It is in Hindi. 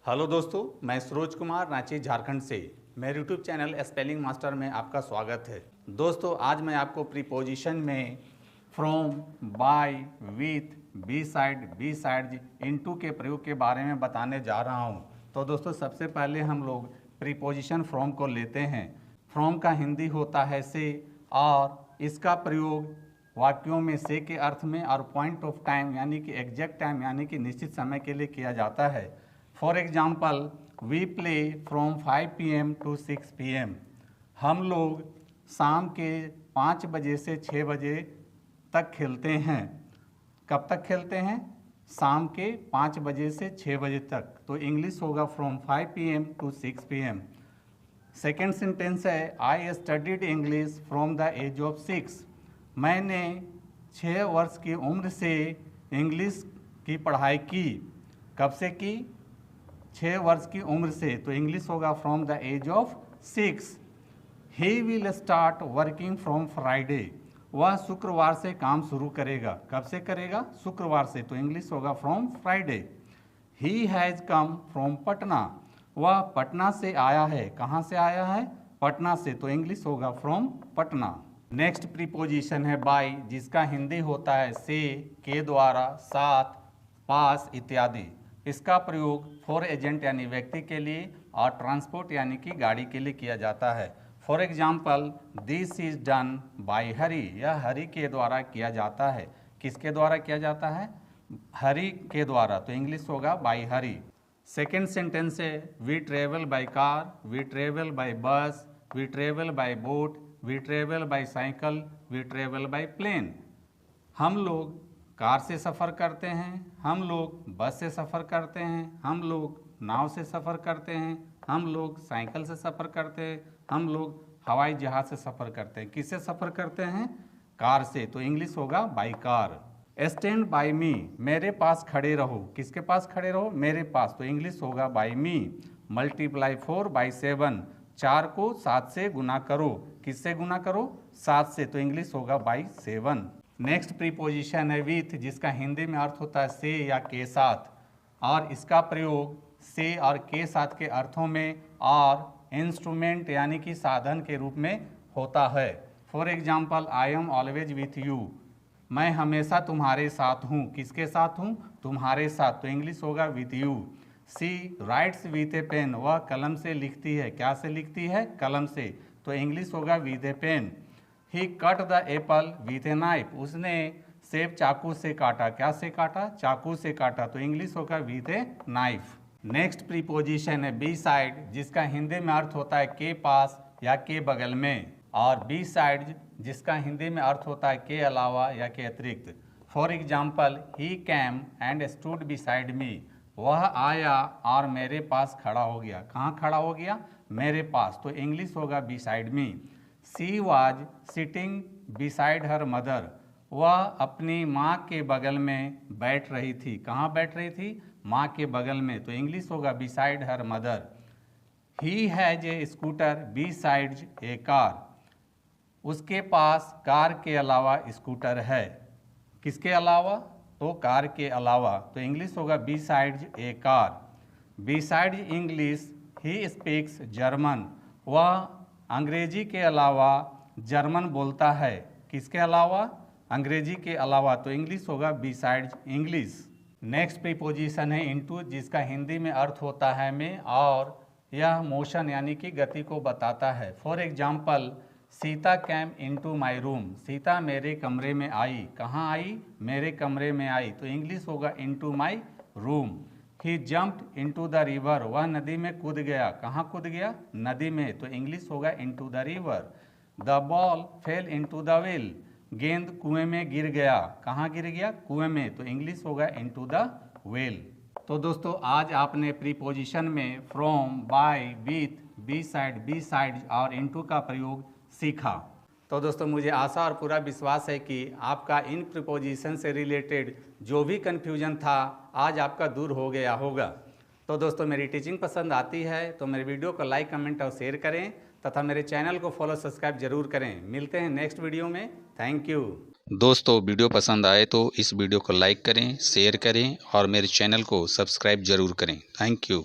हेलो दोस्तों, मैं सरोज कुमार रांची झारखंड से मेरे यूट्यूब चैनल स्पेलिंग मास्टर में आपका स्वागत है। दोस्तों, आज मैं आपको प्रीपोजिशन में from, by, with, beside, into के प्रयोग के बारे में बताने जा रहा हूं। तो दोस्तों, सबसे पहले हम लोग प्रीपोजिशन फ्रॉम को लेते हैं। फ्रॉम का हिंदी होता है से, और इसका प्रयोग वाक्यों में से के अर्थ में और पॉइंट ऑफ टाइम यानी कि एग्जैक्ट टाइम यानी कि निश्चित समय के लिए किया जाता है। For example, we play from 5 PM to 6 PM। हम लोग शाम के 5 बजे से 6 बजे तक खेलते हैं। कब तक खेलते हैं? शाम के 5 बजे से 6 बजे तक। तो इंग्लिश होगा from 5 PM to 6 PM। Second sentence है, I studied English from the age of 6। मैंने 6 वर्ष की उम्र से इंग्लिश की पढ़ाई की। कब से की? 6 वर्ष की उम्र से। तो इंग्लिश होगा from the age of 6। He will start working from Friday. वह शुक्रवार से काम शुरू करेगा। कब से करेगा? शुक्रवार से। तो इंग्लिश होगा from Friday. He has come from Patna. वह पटना से आया है। कहाँ से आया है? पटना से। तो इंग्लिश होगा फ्रॉम पटना। नेक्स्ट प्रीपोजिशन है बाय, जिसका हिंदी होता है से, के द्वारा, साथ, पास इत्यादि। इसका प्रयोग फॉर एजेंट यानी व्यक्ति के लिए और ट्रांसपोर्ट यानी कि गाड़ी के लिए किया जाता है। For example, this is done by Hari. यह हरी के द्वारा किया जाता है। किसके द्वारा किया जाता है? हरी के द्वारा। तो इंग्लिश होगा बाय हरी। सेकेंड सेंटेंस है, we travel by car, we travel by bus, we travel by boat, we travel by cycle, we travel by plane. हम लोग कार से सफ़र करते हैं, हम लोग बस से सफ़र करते हैं, हम लोग नाव से सफ़र करते हैं, हम लोग साइकिल से सफ़र करते हैं, हम लोग हवाई जहाज़ से सफ़र करते हैं। किससे सफ़र करते हैं? कार से। तो इंग्लिश होगा बाय कार। स्टैंड बाय मी। मेरे पास खड़े रहो। किसके पास खड़े रहो? मेरे पास। तो इंग्लिश होगा बाय मी। Multiply 4 bye 7। 4 को 7 से गुना करो। किससे गुना करो? 7 से। तो इंग्लिश होगा बाय 7। नेक्स्ट प्रीपोजिशन है विथ, जिसका हिंदी में अर्थ होता है से या के साथ, और इसका प्रयोग से और के साथ के अर्थों में और इंस्ट्रूमेंट यानी कि साधन के रूप में होता है। For example, I am always with you. मैं हमेशा तुम्हारे साथ हूँ। किसके साथ हूँ? तुम्हारे साथ। तो इंग्लिश होगा with you. She writes with a pen. वह कलम से लिखती है। क्या से लिखती है? कलम से। तो इंग्लिश होगा with a pen. He cut the apple with a knife. उसने सेब चाकू से काटा। क्या से काटा? चाकू से काटा। तो इंग्लिश होगा with a knife. Next preposition है बी साइड, जिसका हिंदी में अर्थ होता है के पास या के बगल में, और बी साइड जिसका हिंदी में अर्थ होता है के अलावा या के अतिरिक्त। For example, he cam and stood beside me. वह आया और मेरे पास खड़ा हो गया। कहाँ खड़ा हो गया? मेरे पास। तो इंग्लिश होगा beside me. She was sitting beside her mother. वह अपनी माँ के बगल में बैठ रही थी। कहाँ बैठ रही थी? माँ के बगल में। तो इंग्लिश होगा beside her mother. He has a scooter beside A car. उसके पास कार के अलावा स्कूटर है। किसके अलावा? तो कार के अलावा। तो इंग्लिश होगा beside A car. Beside English he speaks German. वह अंग्रेजी के अलावा जर्मन बोलता है। किसके अलावा? अंग्रेजी के अलावा। तो इंग्लिश होगा बिसाइड इंग्लिश। नेक्स्ट प्रीपोजिशन है इनटू, जिसका हिंदी में अर्थ होता है में, और यह मोशन यानी कि गति को बताता है। For example, Sita came into my room. Sita मेरे कमरे में आई। कहाँ आई? मेरे कमरे में आई। तो इंग्लिश होगा into my room. He jumped into the river. वह नदी में कूद गया। कहाँ कूद गया? नदी में। तो इंग्लिश होगा into the river. The ball fail into the well. गेंद कुएं में गिर गया। कहाँ गिर गया? कुएं में। तो इंग्लिश होगा इनटू द वेल। तो दोस्तों, आज आपने प्रीपोजिशन में from, by, with, beside और इनटू का प्रयोग सीखा। तो दोस्तों, मुझे आशा और पूरा विश्वास है कि आपका इन प्रीपोजिशन से रिलेटेड जो भी कन्फ्यूजन था आज आपका दूर हो गया होगा। तो दोस्तों, मेरी टीचिंग पसंद आती है तो मेरे वीडियो को लाइक, कमेंट और शेयर करें तथा मेरे चैनल को फॉलो, सब्सक्राइब जरूर करें। मिलते हैं नेक्स्ट वीडियो में। Thank you. दोस्तों, वीडियो पसंद आए तो इस वीडियो को लाइक करें, शेयर करें और मेरे चैनल को सब्सक्राइब जरूर करें। Thank you.